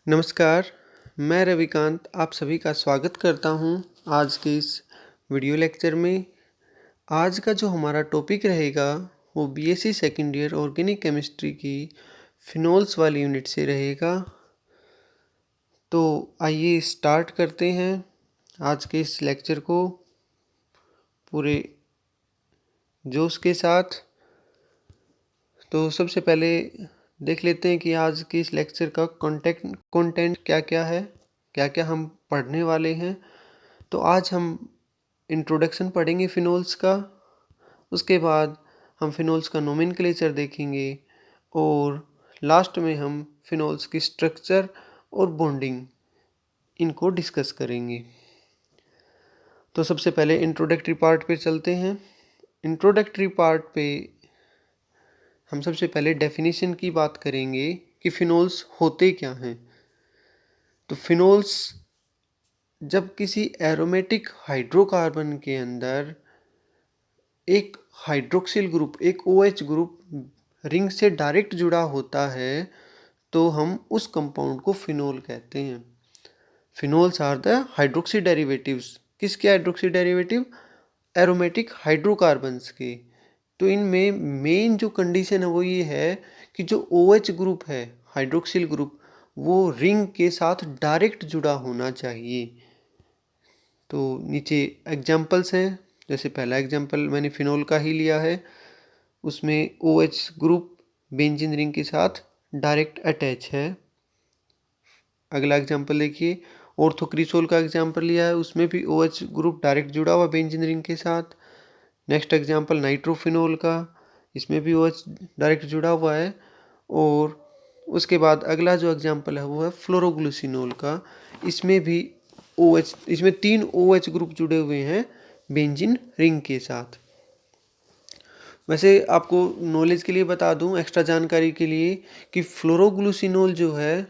नमस्कार, मैं रविकांत आप सभी का स्वागत करता हूं आज के इस वीडियो लेक्चर में। आज का जो हमारा टॉपिक रहेगा वो BSc second year organic chemistry की फिनोल्स वाली यूनिट से रहेगा। तो आइए स्टार्ट करते हैं आज के इस लेक्चर को पूरे जोश के साथ। तो सबसे पहले देख लेते हैं कि आज के इस लेक्चर का कंटेंट क्या क्या है, क्या क्या हम पढ़ने वाले हैं। तो आज हम इंट्रोडक्शन पढ़ेंगे फिनोल्स का, उसके बाद हम फिनोल्स का नोमेनक्लेचर देखेंगे और लास्ट में हम फिनोल्स की स्ट्रक्चर और बॉन्डिंग इनको डिस्कस करेंगे। तो सबसे पहले इंट्रोडक्टरी पार्ट पे चलते हैं। इंट्रोडक्टरी पार्ट पे हम सबसे पहले डेफिनेशन की बात करेंगे कि फिनोल्स होते क्या हैं। तो फिनोल्स जब किसी एरोमेटिक हाइड्रोकार्बन के अंदर एक हाइड्रोक्सिल ग्रुप, एक OH ग्रुप रिंग से डायरेक्ट जुड़ा होता है तो हम उस कंपाउंड को फिनोल कहते हैं। Phenols are the hydroxy derivatives. किसके हाइड्रोक्सी डेरिवेटिव? एरोमेटिक हाइड्रोकार्बन्स के। तो इनमें मेन जो कंडीशन है वो ये है कि जो OH ग्रुप है, हाइड्रोक्सिल ग्रुप, वो रिंग के साथ डायरेक्ट जुड़ा होना चाहिए। तो नीचे एग्जाम्पल्स हैं, जैसे पहला एग्जाम्पल मैंने फिनोल का ही लिया है, उसमें OH ग्रुप बेंजीन रिंग के साथ डायरेक्ट अटैच है। अगला एग्जाम्पल देखिए, ऑर्थोक्रिसोल का एग्जाम्पल लिया है, उसमें भी OH ग्रुप डायरेक्ट जुड़ा हुआ बेंजीन रिंग के साथ। नेक्स्ट एग्जाम्पल नाइट्रोफिनोल का, इसमें भी OH डायरेक्ट जुड़ा हुआ है। और उसके बाद अगला जो एग्जाम्पल है वो है फ्लोरोग्लूसिनोल का, इसमें भी इसमें 3 OH ग्रुप जुड़े हुए हैं बेंजीन रिंग के साथ। वैसे आपको नॉलेज के लिए बता दूं, एक्स्ट्रा जानकारी के लिए, कि फ्लोरोग्लूसिनोल जो है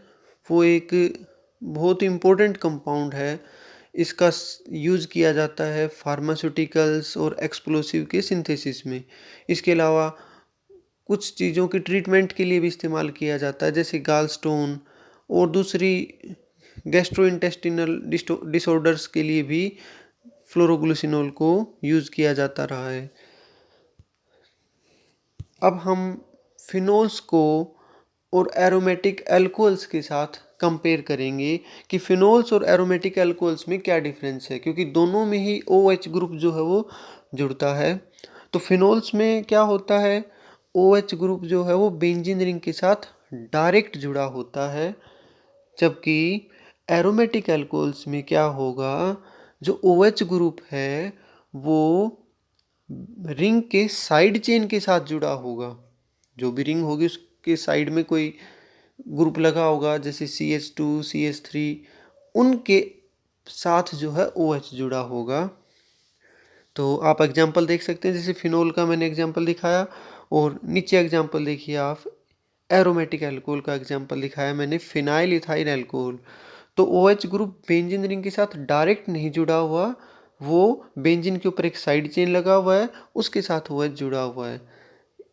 वो एक बहुत इम्पोर्टेंट कंपाउंड है। इसका यूज़ किया जाता है फार्मास्यूटिकल्स और एक्सप्लोसिव के सिंथेसिस में। इसके अलावा कुछ चीज़ों की ट्रीटमेंट के लिए भी इस्तेमाल किया जाता है, जैसे गाल स्टोन और दूसरी गैस्ट्रोइंटेस्टिनल डिसऑर्डर्स के लिए भी फ्लोरोग्लूसिनोल को यूज़ किया जाता रहा है। अब हम फिनोल्स को और एरोमेटिक अल्कोहल्स के साथ कंपेयर करेंगे कि फिनोल्स और एरोमेटिक अल्कोहल्स में क्या डिफरेंस है, क्योंकि दोनों में ही OH ग्रुप जो है वो जुड़ता है। तो फिनोल्स में क्या होता है, OH ग्रुप जो है वो बेंजीन रिंग के साथ डायरेक्ट जुड़ा होता है, जबकि एरोमेटिक अल्कोहल्स में क्या होगा, जो OH ग्रुप है वो रिंग के साइड चेन के साथ जुड़ा होगा। जो भी रिंग होगी उसके साइड में कोई ग्रुप लगा होगा, जैसे CH2 CH3, उनके साथ जो है OH जुड़ा होगा। तो आप एग्जाम्पल देख सकते हैं, जैसे फिनोल का मैंने एग्जाम्पल दिखाया, और नीचे एग्जाम्पल देखिए आप, एरोमेटिक अल्कोहल का एग्जाम्पल दिखाया मैंने, फिनाइल इथाइल अल्कोहल। तो OH ग्रुप बेंजीन रिंग के साथ डायरेक्ट नहीं जुड़ा हुआ, वो बेंजीन के ऊपर एक साइड चेन लगा हुआ है, उसके साथ OH जुड़ा हुआ है।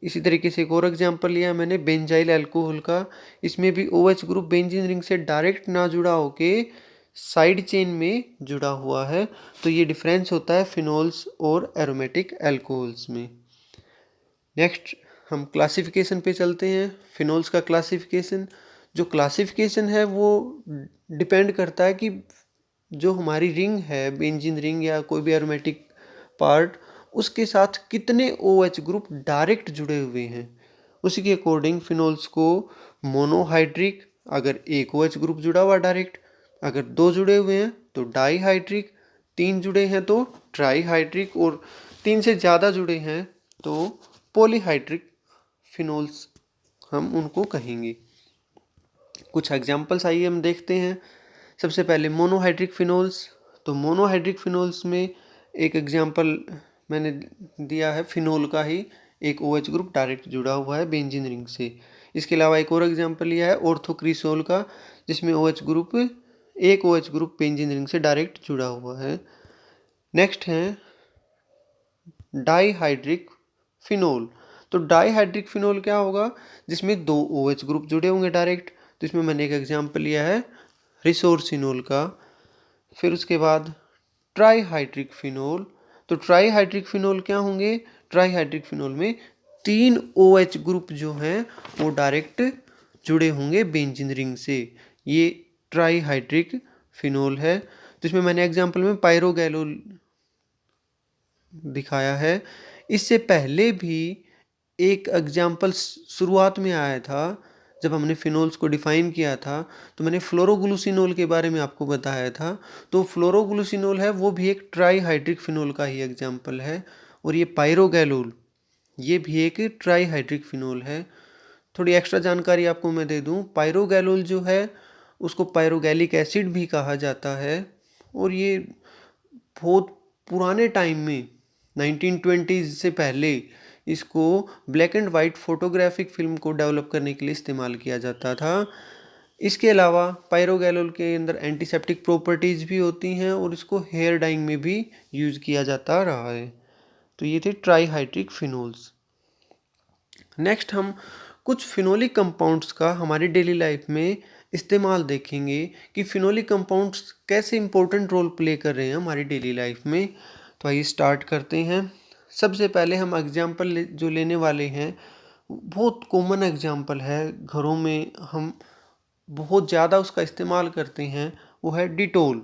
इसी तरीके से एक और एग्जांपल लिया मैंने बेंजाइल अल्कोहल का, इसमें भी OH ग्रुप बेंजीन रिंग से डायरेक्ट ना जुड़ा होके साइड चेन में जुड़ा हुआ है। तो ये डिफरेंस होता है फिनोल्स और एरोमेटिक अल्कोहल्स में। नेक्स्ट हम क्लासिफिकेशन पे चलते हैं। फिनोल्स का क्लासिफिकेशन, जो क्लासिफिकेशन है वो डिपेंड करता है कि जो हमारी रिंग है, बेंजीन रिंग या कोई भी एरोमेटिक पार्ट, उसके साथ कितने OH ग्रुप डायरेक्ट जुड़े हुए हैं। उसी के अकॉर्डिंग फिनोल्स को मोनोहाइड्रिक, अगर एक OH ग्रुप जुड़ा हुआ डायरेक्ट, अगर 2 जुड़े हुए हैं तो डाईहाइड्रिक, 3 जुड़े हैं तो ट्राईहाइड्रिक, और 3 से ज़्यादा जुड़े हैं तो पॉलीहाइड्रिक फिनोल्स हम उनको कहेंगे। कुछ एग्जाम्पल्स आइए हम देखते हैं। सबसे पहले मोनोहाइड्रिक फिनोल्स। तो मोनोहाइड्रिक फिनोल्स में एक एग्जाम्पल मैंने दिया है फिनोल का ही, एक OH ग्रुप डायरेक्ट जुड़ा हुआ है बेंजीन रिंग से। इसके अलावा एक और एग्जाम्पल लिया है ऑर्थोक्रिसोल का, जिसमें एक OH ग्रुप बेंजीन रिंग से डायरेक्ट जुड़ा हुआ है। नेक्स्ट है डाईहाइड्रिक फिनोल। तो डाईहाइड्रिक फिनोल क्या होगा, जिसमें 2 OH ग्रुप जुड़े होंगे डायरेक्ट। तो इसमें मैंने एक एग्जाम्पल लिया है रिसोर्सिनोल का। फिर उसके बाद ट्राईहाइड्रिक फिनोल। तो ट्राईहाइड्रिक फिनोल क्या होंगे? ट्राईहाइड्रिक फिनोल में 3 OH ग्रुप जो हैं वो डायरेक्ट जुड़े होंगे बेंजीन रिंग से। ये ट्राईहाइड्रिक फिनोल है। तो इसमें मैंने एग्जांपल में पायरोगैलोल दिखाया है। इससे पहले भी एक एग्जांपल शुरुआत में आया था जब हमने फिनोल्स को डिफाइन किया था, तो मैंने फ्लोरोग्लूसिनोल के बारे में आपको बताया था। तो फ्लोरोग्लूसिनोल है वो भी एक ट्राईहाइड्रिक फिनोल का ही एग्जांपल है। और ये पायरोगैलोल ये भी एक ट्राईहाइड्रिक फिनोल है। थोड़ी एक्स्ट्रा जानकारी आपको मैं दे दूं, पायरोगैलोल जो है उसको पायरोगैलिक एसिड भी कहा जाता है। और ये बहुत पुराने टाइम में 1920s से पहले इसको black and white photographic film को डेवलप करने के लिए इस्तेमाल किया जाता था। इसके अलावा पायरोगैलोल के अंदर एंटीसेप्टिक प्रॉपर्टीज़ भी होती हैं और इसको हेयर डाइंग में भी यूज़ किया जाता रहा है। तो ये थे ट्राईहाइड्रिक फिनोल्स। नेक्स्ट हम कुछ फिनोलिक कंपाउंड्स का हमारी डेली लाइफ में इस्तेमाल देखेंगे कि फिनोलिक कंपाउंड्स कैसे इंपॉर्टेंट रोल प्ले कर रहे हैं हमारी डेली लाइफ में। तो आइए स्टार्ट करते हैं। सबसे पहले हम एग्जांपल जो लेने वाले हैं बहुत कॉमन एग्जांपल है, घरों में हम बहुत ज़्यादा उसका इस्तेमाल करते हैं, वो है डिटोल।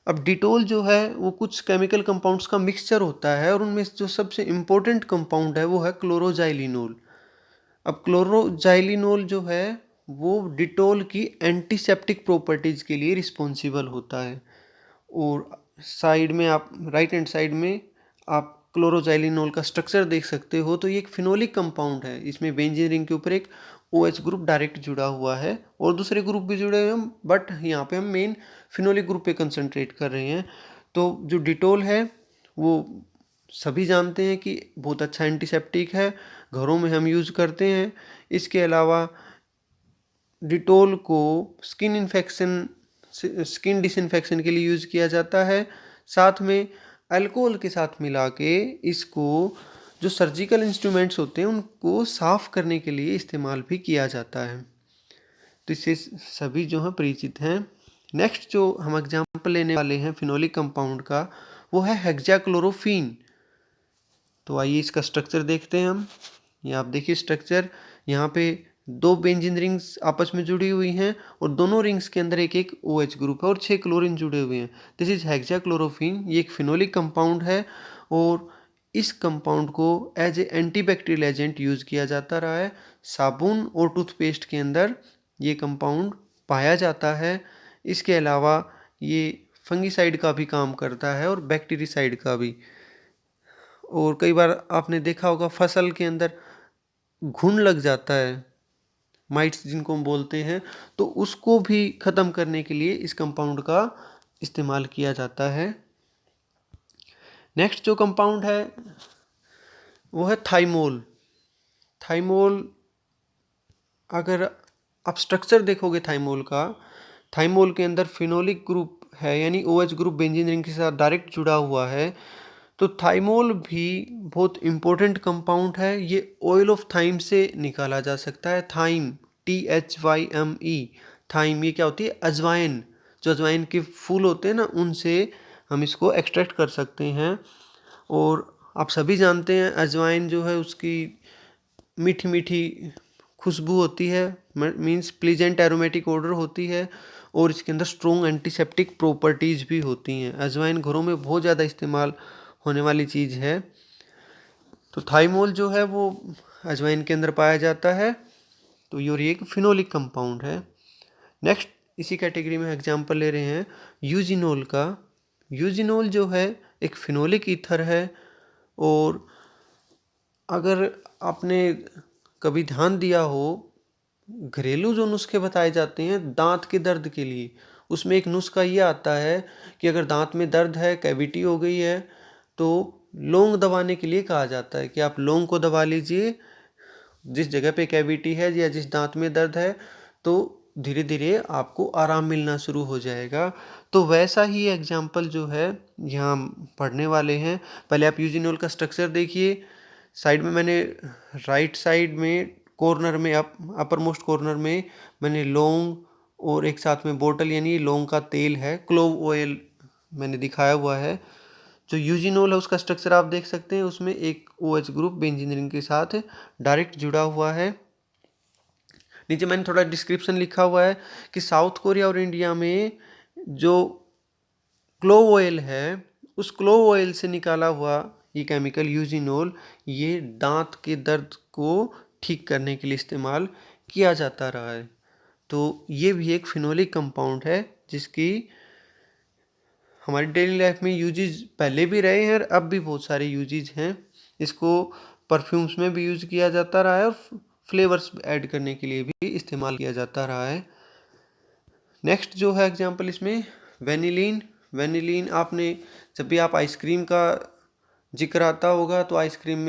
अब डिटोल जो है वो कुछ केमिकल कंपाउंड्स का मिक्सचर होता है और उनमें जो सबसे इम्पोर्टेंट कंपाउंड है वो है क्लोरोजाइलिनोल। अब क्लोरोजाइलिनोल जो है वो डिटोल की एंटीसेप्टिक प्रॉपर्टीज़ के लिए रिस्पॉन्सिबल होता है। और साइड में आप राइट हैंड साइड में आप क्लोरोजाइलिनोल का स्ट्रक्चर देख सकते हो। तो ये एक फिनोलिक कंपाउंड है। इसमें बेंजीन रिंग के ऊपर एक OH ग्रुप डायरेक्ट जुड़ा हुआ है और दूसरे ग्रुप भी जुड़े हुए हैं, बट यहाँ पे हम मेन फिनोलिक ग्रुप पे कंसंट्रेट कर रहे हैं। तो जो डिटोल है वो सभी जानते हैं कि बहुत अच्छा एंटीसेप्टिक है, घरों में हम यूज़ करते हैं। इसके अलावा डिटोल को स्किन डिसइंफेक्शन के लिए यूज़ किया जाता है। साथ में अल्कोहल के साथ मिला के इसको जो सर्जिकल इंस्ट्रूमेंट्स होते हैं उनको साफ़ करने के लिए इस्तेमाल भी किया जाता है। तो इससे सभी जो हैं परिचित हैं। नेक्स्ट जो हम एग्जांपल लेने वाले हैं फिनोलिक कंपाउंड का वो है हेक्साक्लोरोफीन। तो आइए इसका स्ट्रक्चर देखते हैं हम। ये आप देखिए स्ट्रक्चर, यहाँ पे 2 बेंजीन रिंग्स आपस में जुड़ी हुई हैं और दोनों रिंग्स के अंदर एक एक OH ग्रुप है और 6 क्लोरीन जुड़े हुए हैं। This is hexachlorophene. ये एक फिनोलिक कंपाउंड है और इस कंपाउंड को as a antibacterial agent use किया जाता रहा है। साबुन और टूथपेस्ट के अंदर ये कंपाउंड पाया जाता है। इसके अलावा ये फंगिसाइड का भी काम करता है और बैक्टीरिसाइड का भी। और कई बार आपने देखा होगा फसल के अंदर घुन लग जाता है, माइट्स जिनको हम बोलते हैं, तो उसको भी ख़त्म करने के लिए इस कंपाउंड का इस्तेमाल किया जाता है। नेक्स्ट जो कंपाउंड है वो है थाइमोल। थाइमोल अगर आप स्ट्रक्चर देखोगे थाइमोल का, थाइमोल के अंदर फिनोलिक ग्रुप है यानी OH ग्रुप बेंजीन रिंग के साथ डायरेक्ट जुड़ा हुआ है। तो थाइमोल भी बहुत इम्पोर्टेंट कंपाउंड है। ये ऑयल ऑफ थाइम से निकाला जा सकता है। थाइम THYME, थाइम ये क्या होती है? अजवाइन। जो अजवाइन के फूल होते हैं ना उनसे हम इसको एक्सट्रैक्ट कर सकते हैं। और आप सभी जानते हैं अजवाइन जो है उसकी मीठी मीठी खुशबू होती है, मीन्स प्लीजेंट एरोमेटिक ऑर्डर होती है और इसके अंदर स्ट्रॉन्ग एंटीसेप्टिक प्रॉपर्टीज़ भी होती हैं। अजवाइन घरों में बहुत ज़्यादा इस्तेमाल होने वाली चीज़ है। तो थाइमोल जो है वो अजवाइन के अंदर पाया जाता है। तो ये एक फिनोलिक कंपाउंड है। नेक्स्ट इसी कैटेगरी में एग्जांपल ले रहे हैं यूजिनोल का। यूजिनोल जो है एक फिनोलिक ईथर है। और अगर आपने कभी ध्यान दिया हो, घरेलू जो नुस्खे बताए जाते हैं दांत के दर्द के लिए, उसमें एक नुस्खा ये आता है कि अगर दांत में दर्द है, कैविटी हो गई है, तो लौंग दबाने के लिए कहा जाता है कि आप लौंग को दबा लीजिए जिस जगह पे कैविटी है या जिस दांत में दर्द है, तो धीरे धीरे आपको आराम मिलना शुरू हो जाएगा। तो वैसा ही एग्जाम्पल जो है यहाँ पढ़ने वाले हैं। पहले आप यूजिनोल का स्ट्रक्चर देखिए। साइड में मैंने राइट साइड में कॉर्नर में अपर मोस्ट कॉर्नर में मैंने लौंग और एक साथ में बोतल यानी लौंग का तेल है, क्लोव ऑयल मैंने दिखाया हुआ है। जो यूजिनोल है उसका स्ट्रक्चर आप देख सकते हैं, उसमें एक OH ग्रुप बेंजीन रिंग के साथ डायरेक्ट जुड़ा हुआ है। नीचे मैंने थोड़ा डिस्क्रिप्शन लिखा हुआ है कि साउथ कोरिया और इंडिया में जो क्लोव ऑयल है उस क्लोव ऑयल से निकाला हुआ ये केमिकल यूजिनोल ये दांत के दर्द को ठीक करने के लिए इस्तेमाल किया जाता रहा है। तो ये भी एक फिनोलिक कंपाउंड है जिसकी हमारी डेली लाइफ में यूजेज पहले भी रहे हैं और अब भी बहुत सारे यूजेज हैं। इसको परफ्यूम्स में भी यूज़ किया जाता रहा है और फ्लेवर्स ऐड करने के लिए भी इस्तेमाल किया जाता रहा है। नेक्स्ट जो है एग्जांपल इसमें वेनिलीन। वेनिलीन आपने जब भी आप आइसक्रीम का जिक्र आता होगा तो आइसक्रीम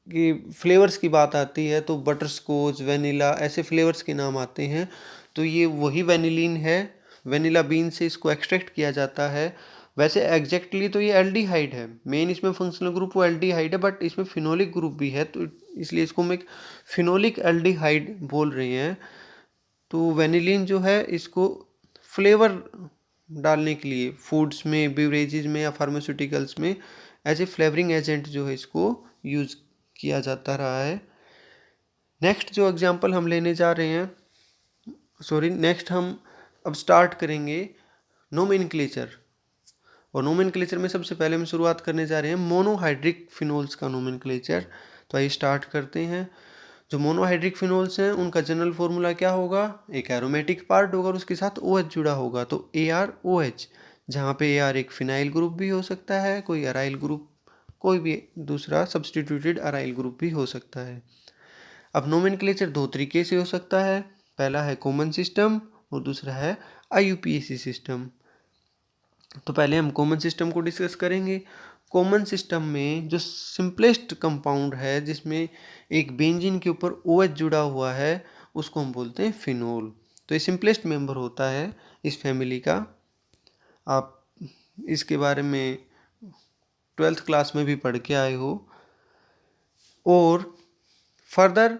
की फ्लेवर्स की बात आती है तो बटर स्कॉच, वेनिला ऐसे फ्लेवर्स के नाम आते हैं। तो ये वही वेनिलीन है, वेनिला बीन से इसको एक्सट्रैक्ट किया जाता है। वैसे एग्जैक्टली तो ये एल्डिहाइड है, मेन इसमें फंक्शनल ग्रुप वो एल्डिहाइड है, बट इसमें फिनोलिक ग्रुप भी है तो इसलिए इसको हम एक फिनोलिक एल्डिहाइड बोल रहे हैं। तो वेनिलीन जो है इसको फ्लेवर डालने के लिए फूड्स में, बेवरेजेस में या फार्मास्यूटिकल्स में एज ए फ्लेवरिंग एजेंट जो है इसको यूज़ किया जाता रहा है। नेक्स्ट जो एग्जांपल हम लेने जा रहे हैं, नेक्स्ट हम अब स्टार्ट करेंगे नोमेनक्लेचर। और नोमेनक्लेचर में सबसे पहले हम शुरुआत करने जा रहे हैं मोनोहाइड्रिक फिनोल्स का नोमेनक्लेचर। तो आइए स्टार्ट करते हैं। जो मोनोहाइड्रिक फिनोल्स हैं उनका जनरल फॉर्मूला क्या होगा, एक एरोमेटिक पार्ट होगा और उसके साथ OH जुड़ा होगा तो ArOH, जहाँ पे AR एक फिनाइल ग्रुप भी हो सकता है, कोई अराइल ग्रुप, कोई भी दूसरा सब्सटीट्यूटेड अराइल ग्रुप भी हो सकता है। अब नोमेनक्लेचर दो तरीके से हो सकता है, पहला है कॉमन सिस्टम और दूसरा है IUPAC सिस्टम। तो पहले हम कॉमन सिस्टम को डिस्कस करेंगे। कॉमन सिस्टम में जो सिंपलेस्ट कंपाउंड है जिसमें एक बेंजीन के ऊपर OH जुड़ा हुआ है उसको हम बोलते हैं फिनोल। तो ये सिंपलेस्ट मेंबर होता है इस फैमिली का। आप इसके बारे में 12th क्लास में भी पढ़ के आए हो। और फर्दर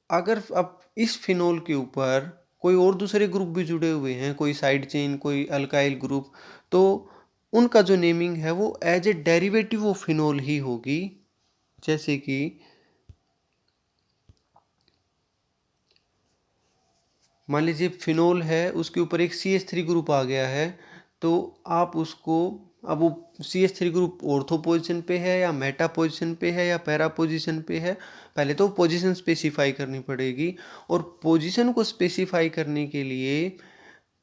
अगर अब इस फिनोल के ऊपर कोई और दूसरे ग्रुप भी जुड़े हुए हैं, कोई साइड चेन, कोई अल्काइल ग्रुप, तो उनका जो नेमिंग है वो as a derivative of phenol ही होगी। जैसे कि मान लीजिए फिनोल है उसके ऊपर एक CH3 ग्रुप आ गया है तो आप उसको, अब वो CH3 ग्रुप ऑर्थो पोजिशन पे है या मेटा पोजिशन पे है या पैरा पोजिशन पे है, पहले तो पोजीशन स्पेसिफाई करनी पड़ेगी। और पोजीशन को स्पेसिफाई करने के लिए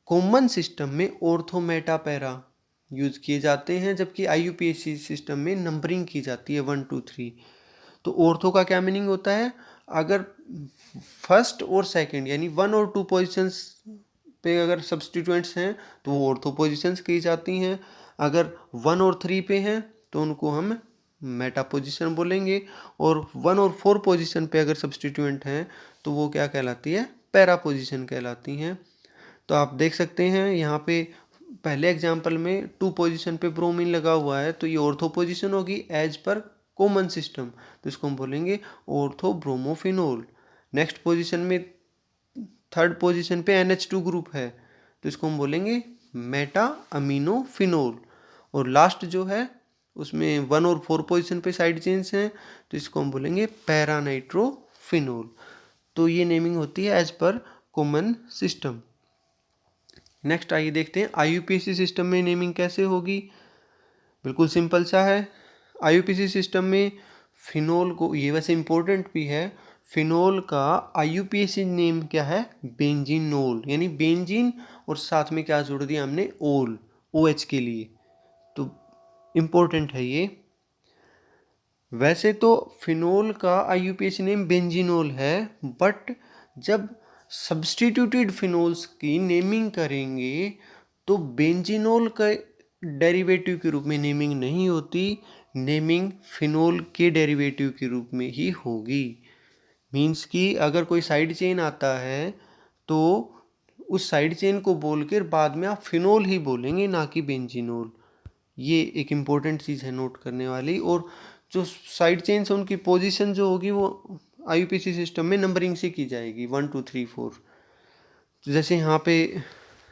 कॉमन सिस्टम में ऑर्थो, मेटा, पैरा यूज किए जाते हैं, जबकि IUPAC सिस्टम में नंबरिंग की जाती है 1 2 3। तो ऑर्थो का क्या मीनिंग होता है, अगर फर्स्ट और सेकंड यानी 1 और 2 पोजीशंस पे अगर सब्स्टिट्यूएंट्स हैं तो वो ऑर्थो पोजीशंस की जाती हैं। अगर 1 और 3 पे हैं तो उनको हम मेटा पोजीशन बोलेंगे। और 1 और 4 पोजीशन पे अगर सब्स्टिट्यूएंट हैं तो वो क्या कहलाती है, पैरा पोजीशन कहलाती हैं। तो आप देख सकते हैं यहाँ पे पहले एग्जाम्पल में 2 पोजीशन पे ब्रोमीन लगा हुआ है तो ये ऑर्थो पोजीशन होगी एज पर कॉमन सिस्टम, तो इसको हम बोलेंगे ऑर्थो ब्रोमोफिनोल। नेक्स्ट पोजीशन में थर्ड पोजीशन पे NH2 ग्रुप है तो इसको हम बोलेंगे मेटा अमीनोफिनोल। और लास्ट जो है उसमें 1 और 4 पोजीशन पे साइड चेन्स हैं तो इसको हम बोलेंगे पैरा नाइट्रोफिनोल। तो ये नेमिंग होती है as per common system. Next आइए देखते हैं IUPAC सिस्टम में नेमिंग कैसे होगी। बिल्कुल सिंपल सा है। IUPAC सिस्टम में फिनोल को, ये वैसे इंपॉर्टेंट भी है, फिनोल का IUPAC नेम क्या है, बेंजीनोल, यानी बेंजीन और साथ में क्या जोड़ दिया हमने, ओल, OH के लिए, तो इम्पोर्टेंट है ये। वैसे तो फिनोल का IUPAC नेम बेंजीनोल है, बट जब सब्स्टिट्यूटेड फिनोल्स की नेमिंग करेंगे तो बेंजीनोल का डेरिवेटिव के रूप में नेमिंग नहीं होती, नेमिंग फिनोल के डेरिवेटिव के रूप में ही होगी। मीन्स कि अगर कोई साइड चेन आता है तो उस साइड चेन को बोलकर बाद में आप फिनोल ही बोलेंगे, ना कि बेंजीनोल। ये एक इम्पोर्टेंट चीज़ है नोट करने वाली। और जो साइड चेन्स है उनकी पोजीशन जो होगी वो आईयूपीएसी सिस्टम में नंबरिंग से की जाएगी 1 2 3 4। जैसे यहाँ पे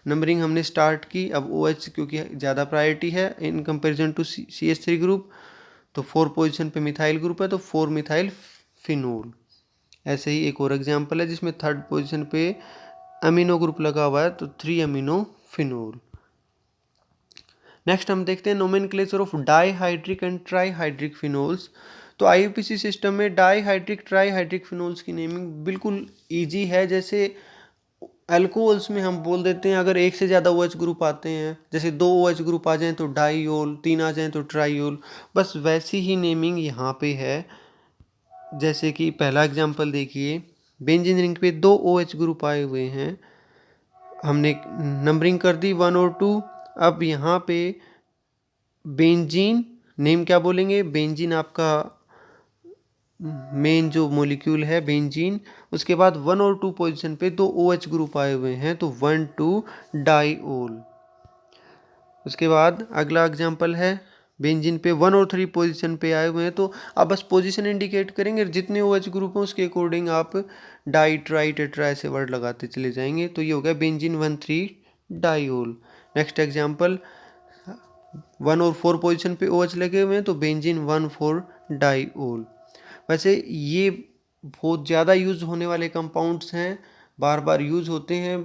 नंबरिंग हमने स्टार्ट की, अब OH क्योंकि ज़्यादा प्रायोरिटी है in comparison to CH3 group, तो 4 पोजीशन पे मिथाइल ग्रुप है तो 4 मिथाइल फिनोल। ऐसे ही एक और एग्जांपल है जिसमें 3rd पोजीशन पे अमीनो ग्रुप लगा हुआ है तो 3 अमीनो फिनोल। नेक्स्ट हम देखते हैं nomenclature of dihydric and trihydric phenols. तो आईयूपीएसी सिस्टम में डाईहाइड्रिक ट्राईहाइड्रिक फिनोल्स की नेमिंग बिल्कुल ईजी है। जैसे अल्कोहल्स में हम बोल देते हैं अगर एक से ज़्यादा OH ग्रुप आते हैं, जैसे 2 OH ग्रुप आ जाएं तो डाईओल, 3 आ जाएं तो ट्राईओल, बस वैसी ही नेमिंग यहाँ पे है। जैसे कि पहला एग्जांपल देखिए, बेंजीन रिंग पे 2 OH ग्रुप आए हुए हैं, हमने नंबरिंग कर दी 1 और 2। अब यहाँ पे बेंजीन नेम क्या बोलेंगे, बेंजीन आपका मेन जो मॉलिक्यूल है बेंजीन, उसके बाद 1 और 2 पोजीशन पे 2 OH ग्रुप आए हुए हैं तो 1 2 डाईओल। उसके बाद अगला एग्जांपल है बेंजीन पे 1 और 3 पोजीशन पे आए हुए हैं, तो आप बस पोजीशन इंडिकेट करेंगे, जितने OH ग्रुप हैं उसके अकॉर्डिंग आप डाई ट्राई टेट्रा ऐसे वर्ड लगाते चले जाएंगे। तो ये हो गया बेंजीन 1 3 डाईओल। नेक्स्ट एग्जांपल 1 और 4 पोजीशन पे OH लगे हुए हैं तो बेंजीन 1 4 डाईओल। वैसे ये बहुत ज़्यादा यूज़ होने वाले कंपाउंड्स हैं, बार बार यूज़ होते हैं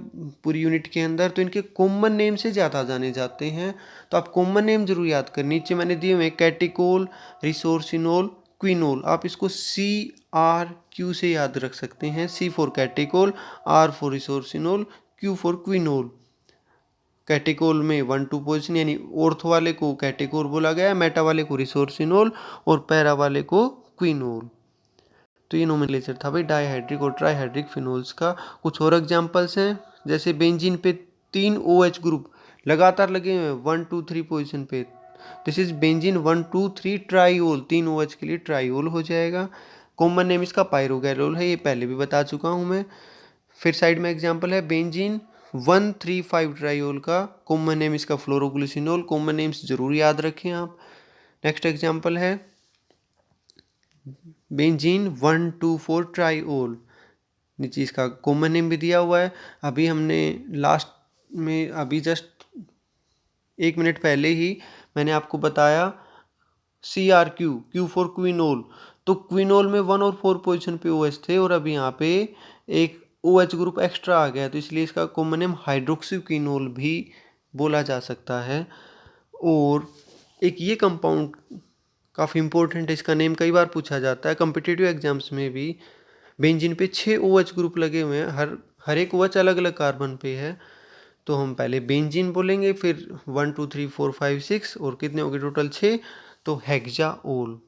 पूरी यूनिट के अंदर, तो इनके कॉमन नेम से ज़्यादा जाने जाते हैं। तो आप कॉमन नेम जरूर याद करें, नीचे मैंने दिए हुए कैटिकोल, रिसोर्सिनोल, क्विनोल। आप इसको CRQ से याद रख सकते हैं, C for catechol, R for resorcinol, Q for quinol. Catechol में 1 2 पोजीशन यानी ऑर्थो वाले को कैटिकोल बोला गया है, मेटा वाले को रिसोर्सिनोल और पैरा वाले को क्विनोल। तो ये नोमेनक्लेचर था भाई डाईहाइड्रिक और ट्राईहाइड्रिक फिनोल्स का। कुछ और एग्जांपल्स हैं, जैसे बेंजीन पे 3 OH ग्रुप लगातार लगे हुए हैं 1 2 3 पोजीशन पे, दिस इज बेंजीन 1 2 3 ट्राईओल, 3 OH के लिए ट्राईओल हो जाएगा। कॉमन नेम इसका पायरोगैलोल है, ये पहले भी बता चुका हूँ मैं। फिर साइड में एग्जाम्पल है बेंजीन 1 3 5 ट्राईओल का, कॉमन नेम इसका फ्लोरोग्लिसिनोल। कॉमन नेम्स जरूर याद रखें आप। नेक्स्ट एग्जाम्पल है बेंजीन 1 2 4 ट्राईओल, नीचे इसका कॉमन नेम भी दिया हुआ है। अभी हमने लास्ट में अभी जस्ट 1 मिनट पहले ही मैंने आपको बताया CRQ, Q फॉर क्विनोल। तो क्विनोल में 1 और 4 पोजीशन पे OH थे और अभी यहाँ पे एक OH ग्रुप एक्स्ट्रा आ गया, तो इसलिए इसका कॉमन नेम हाइड्रोक्सीक्विनोल भी बोला जा सकता है। और एक ये कंपाउंड काफ़ी इंपॉर्टेंट है, इसका नेम कई बार पूछा जाता है कॉम्पिटिटिव एग्जाम्स में भी। बेंजीन पे 6 OH ग्रुप लगे हुए हैं, हर एक OH अलग अलग कार्बन पे है, तो हम पहले बेंजीन बोलेंगे, फिर 1 2 3 4 5 6 और कितने हो गए टोटल 6, तो हेक्साओल।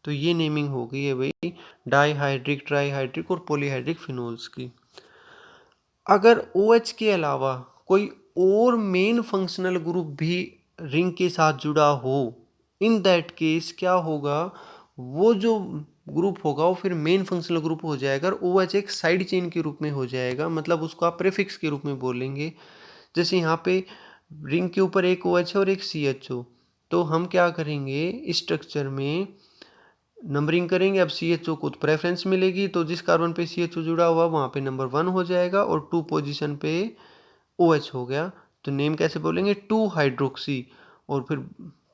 तो ये नेमिंग हो गई है भाई डाईहाइड्रिक, ट्राईहाइड्रिक और पॉलीहाइड्रिक फिनोल्स की। अगर OH के अलावा कोई और मेन फंक्शनल ग्रुप भी रिंग के साथ जुड़ा हो, इन दैट केस क्या होगा, वो जो ग्रुप होगा वो फिर मेन फंक्शनल ग्रुप हो जाएगा और OH एक साइड चेन के रूप में हो जाएगा, मतलब उसको आप प्रीफिक्स के रूप में बोलेंगे। जैसे यहाँ पे रिंग के ऊपर एक OH है और एक CHO, तो हम क्या करेंगे इस स्ट्रक्चर में नंबरिंग करेंगे। अब CHO को तो प्रेफरेंस मिलेगी, तो जिस कार्बन पे CHO जुड़ा हुआ वहाँ पे नंबर 1 हो जाएगा और 2 पोजीशन पे OH हो गया, तो नेम कैसे बोलेंगे 2 हाइड्रोक्सी। और फिर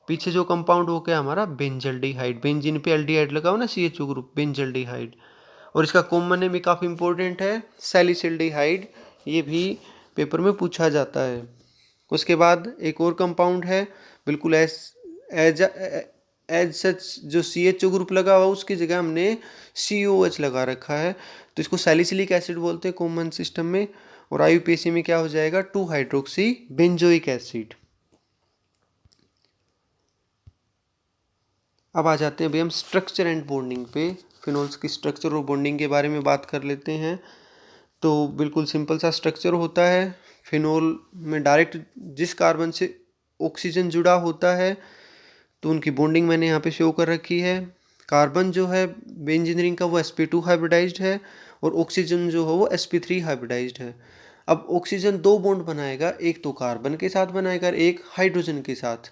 पीछे जो कंपाउंड हो गया हमारा बेंजल्डिहाइड, बेंजीन पे एल्डिहाइड लगा हो ना CHO ग्रुप, बेंजल्डिहाइड। और इसका कॉमन नेम भी काफ़ी इंपॉर्टेंट है सैलिसिल्डिहाइड, ये भी पेपर में पूछा जाता है। उसके बाद एक और कंपाउंड है बिल्कुल एज सच, जो CHO ग्रुप लगा हुआ उसकी जगह हमने COH लगा रखा है, तो इसको सैलिसिलिक एसिड बोलते हैं कॉमन सिस्टम में। और आईयूपीएसी में क्या हो जाएगा 2 हाइड्रोक्सी बेंजोइक एसिड। अब आ जाते हैं भाई हम स्ट्रक्चर एंड बॉन्डिंग पे, फिनोल्स की स्ट्रक्चर और बॉन्डिंग के बारे में बात कर लेते हैं। तो बिल्कुल सिंपल सा स्ट्रक्चर होता है, फिनोल में डायरेक्ट जिस कार्बन से ऑक्सीजन जुड़ा होता है तो उनकी बॉन्डिंग मैंने यहाँ पे शो कर रखी है। कार्बन जो है बेंजीन रिंग का वो sp2 हाइब्रिडाइज्ड है और ऑक्सीजन जो है वो sp3 हाइब्रिडाइज्ड है। अब ऑक्सीजन 2 बॉन्ड बनाएगा, एक तो कार्बन के साथ बनाएगा और एक हाइड्रोजन के साथ।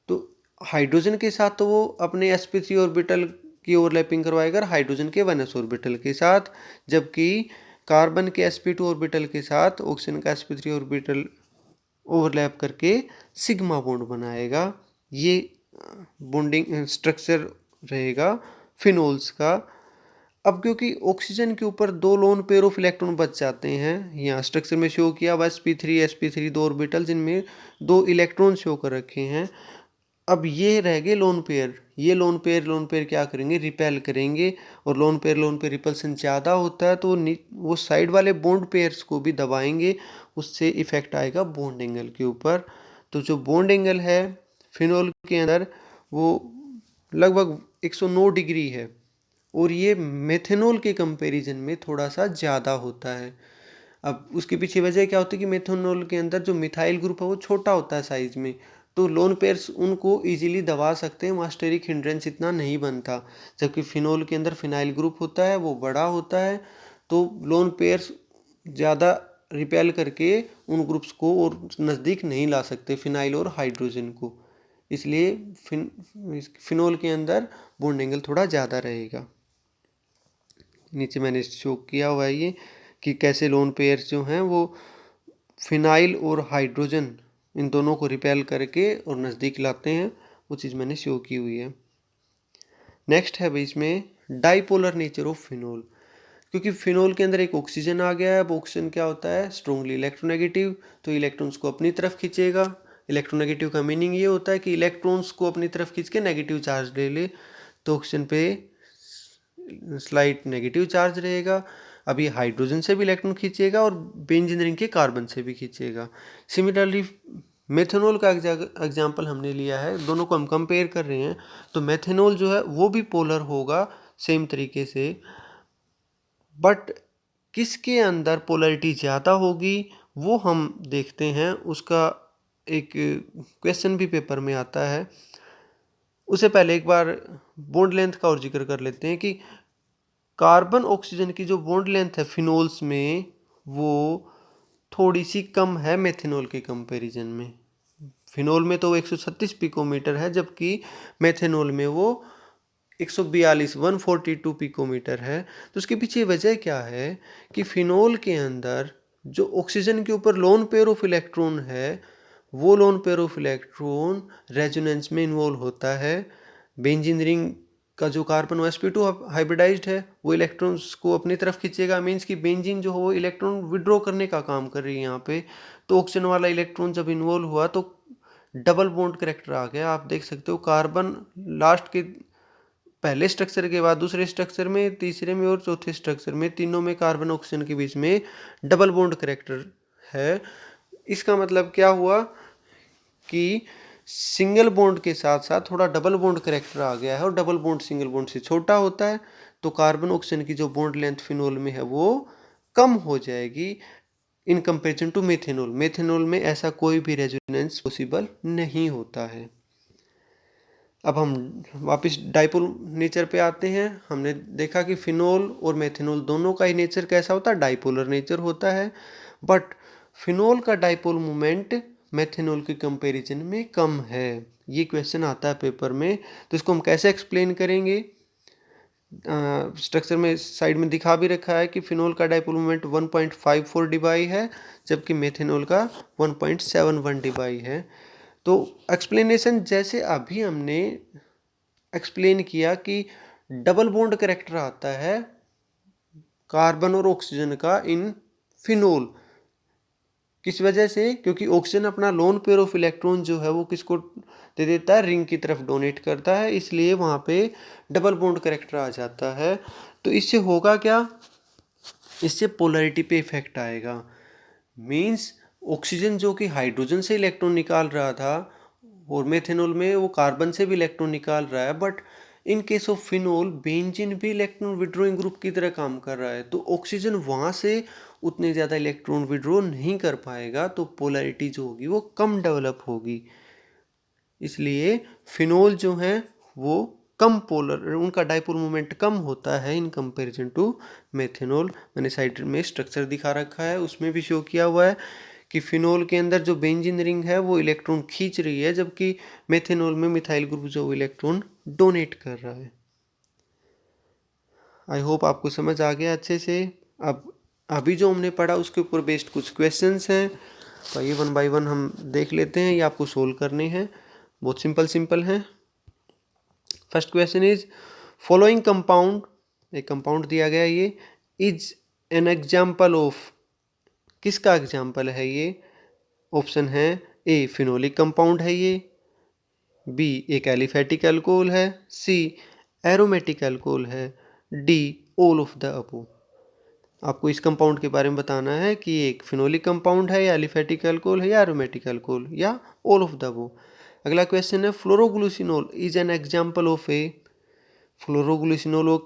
तो हाइड्रोजन के साथ तो वो अपने sp3 ऑर्बिटल की ओवरलैपिंग करवाएगा हाइड्रोजन के 1s ऑर्बिटल के साथ, जबकि कार्बन के sp2 ऑर्बिटल के साथ ऑक्सीजन का sp3 ऑर्बिटल ओवरलैप करके सिग्मा बॉन्ड बनाएगा। ये बॉन्डिंग स्ट्रक्चर रहेगा फिनोल्स का। अब क्योंकि ऑक्सीजन के ऊपर 2 लोन पेयर ऑफ इलेक्ट्रॉन बच जाते हैं, यहाँ स्ट्रक्चर में शो किया हुआ sp3 2 ऑर्बिटल जिनमें 2 इलेक्ट्रॉन शो कर रखे हैं। अब ये रह गए लोन पेयर, ये लोन पेयर क्या करेंगे, रिपेल करेंगे, और लोन पेयर रिपल्सन ज़्यादा होता है तो वो साइड वाले बॉन्ड पेयर्स को भी दबाएंगे, उससे इफेक्ट आएगा बॉन्ड एंगल के ऊपर। तो जो बॉन्ड एंगल है फिनोल के अंदर वो लगभग 109 डिग्री है, और ये मेथेनॉल के कंपैरिजन में थोड़ा सा ज़्यादा होता है। अब उसके पीछे वजह क्या होती है कि मेथेनॉल के अंदर जो मिथाइल ग्रुप है वो छोटा होता है साइज में, तो लोन पेयर्स उनको इजीली दबा सकते हैं, वहाँ स्टेरिक हिंड्रेंस इतना नहीं बनता। जबकि फिनोल के अंदर फिनाइल ग्रुप होता है, वो बड़ा होता है, तो लोन पेयर्स ज़्यादा रिपेल करके उन ग्रुप्स को और नज़दीक नहीं ला सकते फिनाइल और हाइड्रोजन को, इसलिए फिनोल के अंदर बॉन्ड एंगल थोड़ा ज़्यादा रहेगा। नीचे मैंने शो किया हुआ है ये कि कैसे लोन पेयर्स जो हैं वो फिनाइल और हाइड्रोजन इन दोनों को रिपेल करके और नज़दीक लाते हैं, वो चीज़ मैंने शो की हुई है। नेक्स्ट है भाई इसमें डाइपोलर नेचर ऑफ फिनोल। क्योंकि फिनोल के अंदर एक ऑक्सीजन आ गया है, अब ऑक्सीजन क्या होता है, स्ट्रोंगली इलेक्ट्रोनेगेटिव, तो इलेक्ट्रॉन्स को अपनी तरफ खींचेगा। इलेक्ट्रोनेगेटिव का मीनिंग ये होता है कि इलेक्ट्रॉन्स को अपनी तरफ खींच के नेगेटिव चार्ज ले ले, तो ऑक्सीजन पे स्लाइट नेगेटिव चार्ज रहेगा। अब ये हाइड्रोजन से भी इलेक्ट्रॉन खींचेगा और बेंजीन रिंग के कार्बन से भी खींचेगा। सिमिलरली मेथेनॉल का एग्जाम्पल हमने लिया है, दोनों को हम कंपेयर कर रहे हैं, तो मेथेनॉल जो है वो भी पोलर होगा सेम तरीके से, बट किसके अंदर पोलरिटी ज़्यादा होगी वो हम देखते हैं। उसका एक क्वेश्चन भी पेपर में आता है। उससे पहले एक बार बॉन्ड लेंथ का और जिक्र कर लेते हैं कि कार्बन ऑक्सीजन की जो बॉन्ड लेंथ है फिनोल्स में वो थोड़ी सी कम है मेथेनॉल के कंपैरिजन में। फिनोल में तो 136 पिकोमीटर है, जबकि मेथेनॉल में वो 142 पिकोमीटर है। तो उसके पीछे वजह क्या है कि फिनोल के अंदर जो ऑक्सीजन के ऊपर लोन पेयर ऑफ इलेक्ट्रॉन है, वो lone pair of electron resonance में इन्वॉल्व होता है। बेंजीन रिंग का जो कार्बन sp2 हाइब्रिडाइज्ड है वो इलेक्ट्रॉन्स को अपनी तरफ खींचेगा, मीन्स कि बेंजीन जो है वो इलेक्ट्रॉन विड्रॉ करने का काम कर रही है यहाँ पे। तो ऑक्सीजन वाला इलेक्ट्रॉन जब इन्वॉल्व हुआ तो डबल बॉन्ड करेक्टर आ गया। आप देख सकते हो कार्बन लास्ट के पहले स्ट्रक्चर के बाद दूसरे स्ट्रक्चर में, तीसरे में और चौथे स्ट्रक्चर में, तीनों में कार्बन ऑक्सीजन के बीच में डबल बॉन्ड करेक्टर है। इसका मतलब क्या हुआ कि सिंगल बॉन्ड के साथ साथ थोड़ा डबल बॉन्ड करेक्टर आ गया है, और डबल बॉन्ड सिंगल बॉन्ड से छोटा होता है, तो कार्बन ऑक्सीजन की जो बॉन्ड लेंथ फिनोल में है वो कम हो जाएगी in comparison to methanol. Methanol में ऐसा कोई भी रेजोनेंस पॉसिबल नहीं होता है। अब हम वापस डाइपोल नेचर पे आते हैं। हमने देखा कि फिनोल और मेथेनॉल दोनों का ही नेचर कैसा होता है, डाइपोलर नेचर होता है, बट फिनोल का डाइपोल मोमेंट मेथेनॉल के कंपैरिजन में कम है। ये क्वेश्चन आता है पेपर में, तो इसको हम कैसे एक्सप्लेन करेंगे। स्ट्रक्चर में साइड में दिखा भी रखा है कि फिनोल का डाइपोल मोमेंट 1.54 डिबाई है, जबकि मेथेनॉल का 1.71 डिबाई है। तो एक्सप्लेनेशन जैसे अभी हमने एक्सप्लेन किया कि डबल बॉन्ड करेक्टर आता है कार्बन और ऑक्सीजन का इन फिनोल, किस वजह से, क्योंकि ऑक्सीजन अपना लोन पेयर ऑफ इलेक्ट्रॉन जो है वो किसको दे देता है, रिंग की तरफ डोनेट करता है, इसलिए वहाँ पे डबल बॉन्ड करेक्टर आ जाता है। तो इससे होगा क्या, इससे पोलैरिटी पे इफेक्ट आएगा। मींस ऑक्सीजन जो कि हाइड्रोजन से इलेक्ट्रॉन निकाल रहा था और मेथेनॉल में वो कार्बन से भी इलेक्ट्रॉन निकाल रहा है, but in case of phenol benzene भी इलेक्ट्रॉन विड्रॉइंग ग्रुप की तरह काम कर रहा है, तो ऑक्सीजन वहाँ से उतने ज़्यादा इलेक्ट्रॉन विड्रॉ नहीं कर पाएगा, तो पोलैरिटी जो होगी वो कम डेवलप होगी। इसलिए फिनोल जो हैं वो कम पोलर, उनका डाइपोल मोमेंट कम होता है इन कंपैरिजन टू मेथेनॉल। मैंने साइड में स्ट्रक्चर दिखा रखा है, उसमें भी शो किया हुआ है कि फिनोल के अंदर जो बेंजीन रिंग है वो इलेक्ट्रॉन खींच रही है, जबकि मेथेनॉल में मिथाइल ग्रुप जो इलेक्ट्रॉन डोनेट कर रहा है। आई होप आपको समझ आ गया अच्छे से। अब अभी जो हमने पढ़ा उसके ऊपर बेस्ड कुछ क्वेश्चंस हैं, तो ये 1 बाय 1 हम देख लेते हैं। ये आपको सोल्व करने हैं, बहुत सिंपल हैं। First question is following compound, एक कंपाउंड दिया गया, ये इज एन एग्जाम्पल ऑफ, किसका एग्जाम्पल है ये? ऑप्शन है ए फिनोलिक कंपाउंड है ये, बी एक एलिफेटिक अल्कोहल है, सी एरोमेटिक अल्कोहल है, D all of the above. आपको इस कंपाउंड के बारे में बताना है कि एक फिनोलिक कंपाउंड है या एलिफेटिक अल्कोहल है या एरोमेटिक अल्कोहल या ऑल ऑफ द अबव। अगला क्वेश्चन है फ्लोरोग्लूसिनोल इज एन एग्जाम्पल ऑफ ए, फ्लोरोग्लूसिनोल वो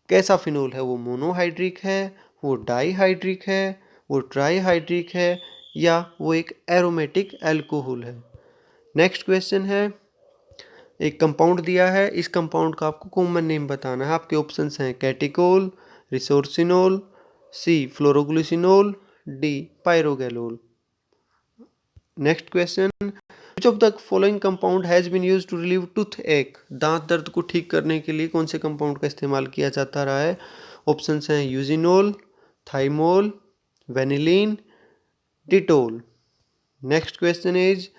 कैसा फिनोल है? वो मोनोहाइड्रिक है, वो डाईहाइड्रिक है, वो ट्राईहाइड्रिक है या वो एक एरोमेटिक अल्कोहल है। नेक्स्ट क्वेश्चन है, एक कंपाउंड दिया है, इस कंपाउंड का आपको कॉमन नेम बताना है। आपके ऑप्शंस हैं catechol, resorcinol, C phloroglucinol, D pyrogallol. Next question, which of the following compound has been used to relieve toothache, दांत दर्द को ठीक करने के लिए कौन से कंपाउंड का इस्तेमाल किया जाता रहा है? ऑप्शंस हैं eugenol, thymol, vanillin, Dettol. Next question is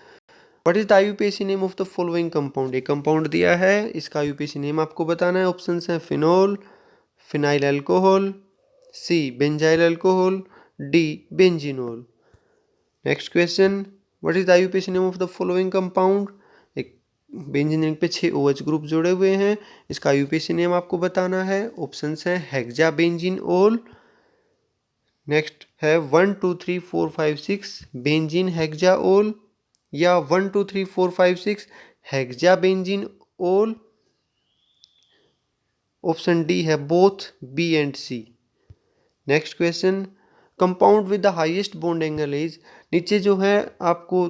what is the IUPAC name of the following compound, एक कंपाउंड दिया है, इसका आईयूपीएसी नेम आपको बताना है। ऑप्शंस हैं phenol, phenyl alcohol, C benzyl alcohol, D benzenol. Next question, what is the IUPAC name of the following compound, एक बेंजीन रिंग पे 6 OH ग्रुप जुड़े हुए हैं, इसका आईयूपीएसी नेम आपको बताना है। ऑप्शंस हैं हेक्साबेंजीनोल, नेक्स्ट है 1 2 3 4 5 6 बेंजीन हेक्साओल या 1 2 3 4 5 6 हेक्साबेंजीनोल। ऑप्शन डी है both B and C. Next question, compound with the highest bond angle is, नीचे जो है आपको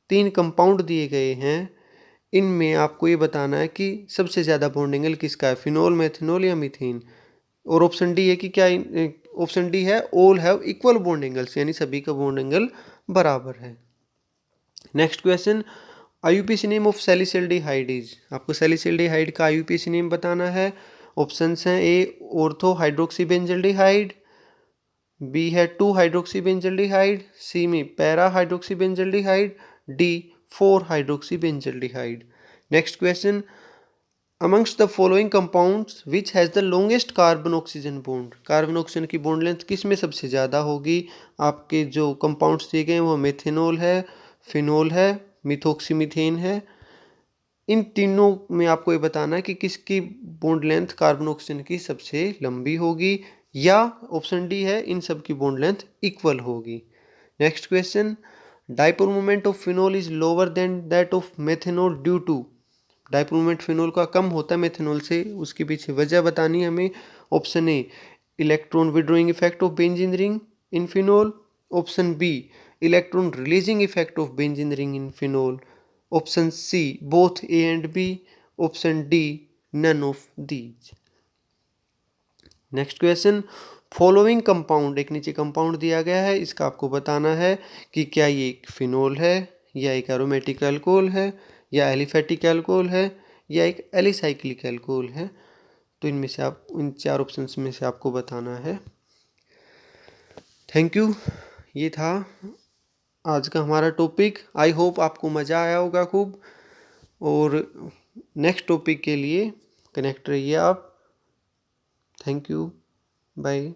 3 कंपाउंड दिए गए हैं, इनमें आपको ये बताना है कि सबसे ज़्यादा बॉन्ड एंगल किसका है, फिनोल, मेथनॉल या मीथेन। और ऑप्शन डी है कि क्या, ऑप्शन डी है all have equal bond angles, यानी सभी का बॉन्ड एंगल बराबर है। Next question, IUPAC name of salicylaldehyde is, आपको सैलिसिल्डिहाइड का आईयूपीएसी नेम बताना है। ऑप्शंस हैं A ortho hydroxy benzaldehyde, B है 2 हाइड्रोक्सी बेंजल्डिहाइड, सी में para hydroxy benzaldehyde, D 4 hydroxy benzaldehyde. Next question, amongst the following compounds which has the longest carbon oxygen bond, carbon oxygen की bond length किस में सबसे ज़्यादा होगी? आपके जो कंपाउंड्स दिए गए हैं वो मेथेनॉल है, फिनोल है, मिथोक्सीमीथेन है। इन तीनों में आपको ये बताना है कि किसकी बॉन्ड लेंथ कार्बन ऑक्सीजन की सबसे लंबी होगी, या ऑप्शन डी है इन सब की बॉन्ड लेंथ इक्वल होगी। Next question, dipole moment of phenol is lower than that of methanol due to, dipole moment phenol का कम होता है मेथेनॉल से, उसके पीछे वजह बतानी है हमें। Option A electron withdrawing effect of benzene ring in phenol, option B electron releasing effect of benzene ring in phenol, option C both A and B, option D none of these. Next question, following compound, एक नीचे compound दिया गया है, इसका आपको बताना है कि क्या ये एक फिनोल है या एक एरोमेटिक अल्कोहल है या एलिफेटिक अल्कोहल है या एक एलिसाइक्लिक अल्कोहल है। तो इनमें से आप, इन 4 ऑप्शंस में से आपको बताना है। थैंक यू, ये था आज का हमारा टॉपिक। आई होप आपको मज़ा आया होगा खूब, और नेक्स्ट टॉपिक के लिए कनेक्ट रहिए आप। Thank you, bye.